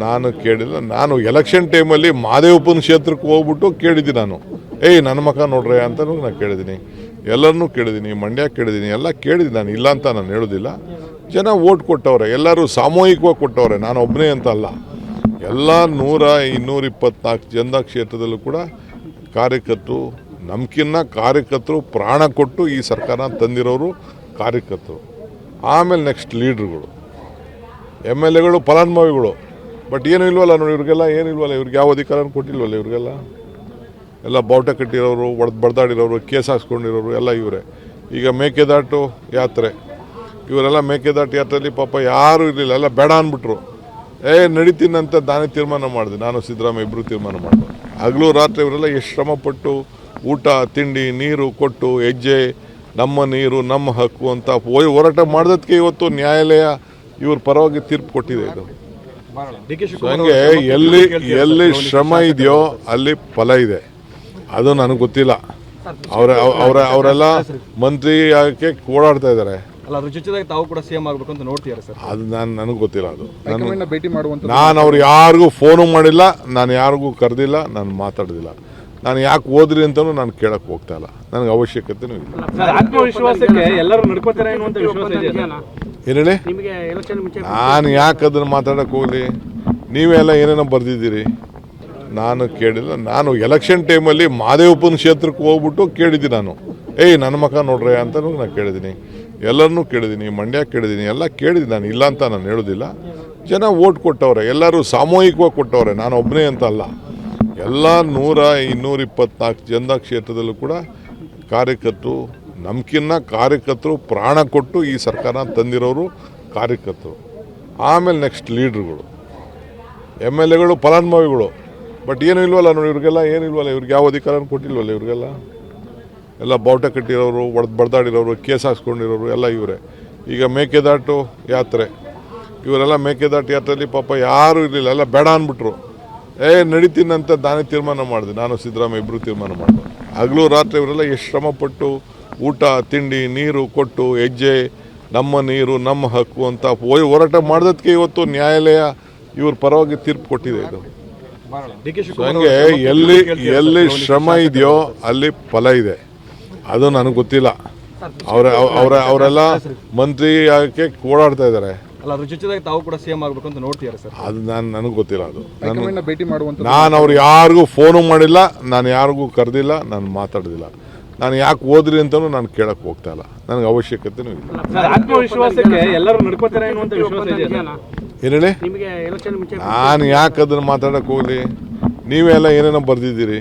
ನಾನು ಕೇಳಿಲ್ಲ. ನಾನು ಎಲೆಕ್ಷನ್ ಟೈಮಲ್ಲಿ ಮಾದೇವಪ್ಪನ ಕ್ಷೇತ್ರಕ್ಕೆ ಹೋಗ್ಬಿಟ್ಟು ಕೇಳಿದ್ದೀನಿ. ನಾನು ನನ್ನ ಮಗ ನೋಡ್ರೆ ಅಂತಲೂ ನಾನು ಕೇಳಿದ್ದೀನಿ, ಎಲ್ಲರನ್ನೂ ಕೇಳಿದ್ದೀನಿ, ಮಂಡ್ಯ ಕೇಳಿದ್ದೀನಿ, ಎಲ್ಲ ಕೇಳಿದ್ದೀನಿ. ನಾನು ಇಲ್ಲ ಅಂತ ನಾನು ಹೇಳೋದಿಲ್ಲ. ಜನ ಓಟ್ ಕೊಟ್ಟವ್ರೆ, ಎಲ್ಲರೂ ಸಾಮೂಹಿಕವಾಗಿ ಕೊಟ್ಟವ್ರೆ, ನಾನು ಒಬ್ಬನೇ ಅಂತ ಅಲ್ಲ. ಎಲ್ಲ 224 ಜನದ ಕ್ಷೇತ್ರದಲ್ಲೂ ಕೂಡ ಕಾರ್ಯಕರ್ತರು, ನಮ್ಕಿನ್ನ ಕಾರ್ಯಕರ್ತರು ಪ್ರಾಣ ಕೊಟ್ಟು ಈ ಸರ್ಕಾರ ತಂದಿರೋರು ಕಾರ್ಯಕರ್ತರು. ಆಮೇಲೆ ನೆಕ್ಸ್ಟ್ ಲೀಡ್ರುಗಳು, MLAಗಳು, ಫಲಾನುಭವಿಗಳು. ಬಟ್ ಏನೂ ಇಲ್ವಲ್ಲ ನೋಡಿ, ಇವ್ರಿಗೆಲ್ಲ ಏನೂ ಇಲ್ವಲ್ಲ, ಇವ್ರಿಗೆ ಯಾವ ಅಧಿಕಾರನೂ ಕೊಟ್ಟಿಲ್ವಲ್ಲ. ಇವ್ರಿಗೆಲ್ಲ ಎಲ್ಲ ಬಾವುಟ ಕಟ್ಟಿರೋರು, ಬಡ್ದಾಡಿರೋರು, ಕೇಸ್ ಹಾಕ್ಸ್ಕೊಂಡಿರೋರು ಎಲ್ಲ ಇವರೇ. ಈಗ ಮೇಕೆದಾಟು ಯಾತ್ರೆ, ಇವರೆಲ್ಲ ಮೇಕೆದಾಟು ಯಾತ್ರೆಯಲ್ಲಿ ಪಾಪ ಯಾರೂ ಇರಲಿಲ್ಲ, ಎಲ್ಲ ಬೇಡ ಅಂದ್ಬಿಟ್ರು. ನಡೀತೀನಂತ ನಾನೇ ತೀರ್ಮಾನ ಮಾಡಿದೆ, ನಾನು ಸಿದ್ದರಾಮಯ್ಯ ಇಬ್ಬರು ತೀರ್ಮಾನ ಮಾಡಿದ್ರು. ಹಗಲು ರಾತ್ರಿ ಇವರೆಲ್ಲ ಎಷ್ಟು ಶ್ರಮಪಟ್ಟು ಊಟ ತಿಂಡಿ ನೀರು ಕೊಟ್ಟು ಹೆಜ್ಜೆ ನಮ್ಮ ನೀರು ನಮ್ಮ ಹಕ್ಕು ಅಂತ ಹೋರಾಟ ಮಾಡೋದಕ್ಕೆ ಇವತ್ತು ನ್ಯಾಯಾಲಯ ಇವ್ರ ಪರವಾಗಿ ತೀರ್ಪು ಕೊಟ್ಟಿದೆ. ಇದು ಹಂಗೆ ಎಲ್ಲಿ ಶ್ರಮ ಇದೆಯೋ ಅಲ್ಲಿ ಫಲ ಇದೆ. ಅದು ನನಗೆ ಗೊತ್ತಿಲ್ಲ. ಅವರೆಲ್ಲ ಮಂತ್ರಿ ಆಗಕ್ಕೆ ಓಡಾಡ್ತಾ ಇದ್ದಾರೆ. ಅದು ನನಗೆ ಗೊತ್ತಿಲ್ಲ. ಅದು ನಾನು ಅವ್ರು ಯಾರಿಗೂ ಫೋನು ಮಾಡಿಲ್ಲ, ನಾನು ಯಾರಿಗೂ ಕರೆದಿಲ್ಲ, ನಾನು ಮಾತಾಡೋದಿಲ್ಲ. ನಾನು ಯಾಕೆ ಹೋದ್ರಿ ಅಂತಲೂ ನಾನು ಕೇಳಕ್ಕೆ ಹೋಗ್ತಾ ಇಲ್ಲ, ನನಗೆ ಅವಶ್ಯಕತೆನೂ ಇಲ್ಲ. ಏನು ಹೇಳಿ, ನಾನು ಯಾಕೆ ಅದನ್ನು ಮಾತಾಡಕ್ಕೆ ಹೋಗಲಿ? ನೀವೆಲ್ಲ ಏನೇನೋ ಬರೆದಿದ್ದೀರಿ, ನಾನು ಕೇಳಿಲ್ಲ. ನಾನು ಎಲೆಕ್ಷನ್ ಟೈಮಲ್ಲಿ ಮಾದೇವಪ್ಪನ ಕ್ಷೇತ್ರಕ್ಕೆ ಹೋಗ್ಬಿಟ್ಟು ಕೇಳಿದ್ದೀನಿ. ನಾನು ನನ್ನ ಮಗ ನೋಡ್ರೆ ಅಂತಲೂ ನಾನು ಕೇಳಿದ್ದೀನಿ, ಎಲ್ಲರನ್ನೂ ಕೇಳಿದ್ದೀನಿ, ಮಂಡ್ಯ ಕೇಳಿದ್ದೀನಿ, ಎಲ್ಲ ಕೇಳಿದ್ದೀನಿ. ನಾನು ಇಲ್ಲ ಅಂತ ನಾನು ಹೇಳೋದಿಲ್ಲ. ಜನ ಓಟ್ ಕೊಟ್ಟವ್ರೆ, ಎಲ್ಲರೂ ಸಾಮೂಹಿಕವಾಗಿ ಕೊಟ್ಟವ್ರೆ, ನಾನು ಒಬ್ಬನೇ ಅಂತ ಅಲ್ಲ. ಎಲ್ಲ 224 ಜನದ ಕ್ಷೇತ್ರದಲ್ಲೂ ಕೂಡ ಕಾರ್ಯಕರ್ತರು, ನಮ್ಕಿನ್ನ ಕಾರ್ಯಕರ್ತರು ಪ್ರಾಣ ಕೊಟ್ಟು ಈ ಸರ್ಕಾರ ತಂದಿರೋರು ಕಾರ್ಯಕರ್ತರು. ಆಮೇಲೆ ನೆಕ್ಸ್ಟ್ ಲೀಡ್ರುಗಳು, MLAಗಳು, ಫಲಾನುಭವಿಗಳು. ಬಟ್ ಏನೂ ಇಲ್ವಲ್ಲ ನೋಡಿ, ಇವ್ರಿಗೆಲ್ಲ ಏನೂ ಇಲ್ವಲ್ಲ, ಇವ್ರಿಗೆ ಯಾವ ಅಧಿಕಾರನೂ ಕೊಟ್ಟಿಲ್ವಲ್ಲ. ಇವ್ರಿಗೆಲ್ಲ ಎಲ್ಲ ಬಾವುಟ ಕಟ್ಟಿರೋರು, ಬಡ್ದಾಡಿರೋರು, ಕೇಸ್ ಹಾಕ್ಸ್ಕೊಂಡಿರೋರು ಎಲ್ಲ ಇವರೇ. ಈಗ ಮೇಕೆದಾಟು ಯಾತ್ರೆ, ಇವರೆಲ್ಲ ಮೇಕೆದಾಟು ಯಾತ್ರೆಯಲ್ಲಿ ಪಾಪ ಯಾರೂ ಇರಲಿಲ್ಲ, ಎಲ್ಲ ಬೇಡ ಅಂದ್ಬಿಟ್ರು. ನಡೀತೀನಂತ ನಾನೇ ತೀರ್ಮಾನ ಮಾಡಿದೆ, ನಾನು ಸಿದ್ದರಾಮಯ್ಯ ಇಬ್ಬರು ತೀರ್ಮಾನ ಮಾಡಿದ್ರು. ಹಗಲು ರಾತ್ರಿ ಇವರೆಲ್ಲ ಎಷ್ಟು ಶ್ರಮಪಟ್ಟು ಊಟ ತಿಂಡಿ ನೀರು ಕೊಟ್ಟು ಹೆಜ್ಜೆ ನಮ್ಮ ನೀರು ನಮ್ಮ ಹಕ್ಕು ಅಂತ ಹೋರಾಟ ಮಾಡೋದಕ್ಕೆ ಇವತ್ತು ನ್ಯಾಯಾಲಯ ಇವ್ರ ಪರವಾಗಿ ತೀರ್ಪು ಕೊಟ್ಟಿದೆ. ಇದು ಹಂಗೆ ಎಲ್ಲಿ ಶ್ರಮ ಇದೆಯೋ ಅಲ್ಲಿ ಫಲ ಇದೆ. ಅದು ನನಗೆ ಗೊತ್ತಿಲ್ಲ. ಅವರೆಲ್ಲ ಮಂತ್ರಿ ಆಗಕ್ಕೆ ಓಡಾಡ್ತಾ ಇದ್ದಾರೆ. ಅದು ನನಗೆ ಗೊತ್ತಿಲ್ಲ. ಅದು ನಾನು ಅವ್ರು ಯಾರಿಗೂ ಫೋನು ಮಾಡಿಲ್ಲ, ನಾನು ಯಾರಿಗೂ ಕರೆದಿಲ್ಲ, ನಾನು ಮಾತಾಡೋದಿಲ್ಲ. ನಾನು ಯಾಕೆ ಹೋದ್ರಿ ಅಂತಲೂ ನಾನು ಕೇಳಕ್ಕೆ ಹೋಗ್ತಾ ಇಲ್ಲ, ನನಗೆ ಅವಶ್ಯಕತೆನೂ ಇಲ್ಲ. ಏನು ಹೇಳಿ, ನಾನು ಯಾಕೆ ಅದನ್ನು ಮಾತಾಡಕ್ಕೆ ಹೋಗಲಿ? ನೀವೆಲ್ಲ ಏನೇನೋ ಬರೆದಿದ್ದೀರಿ,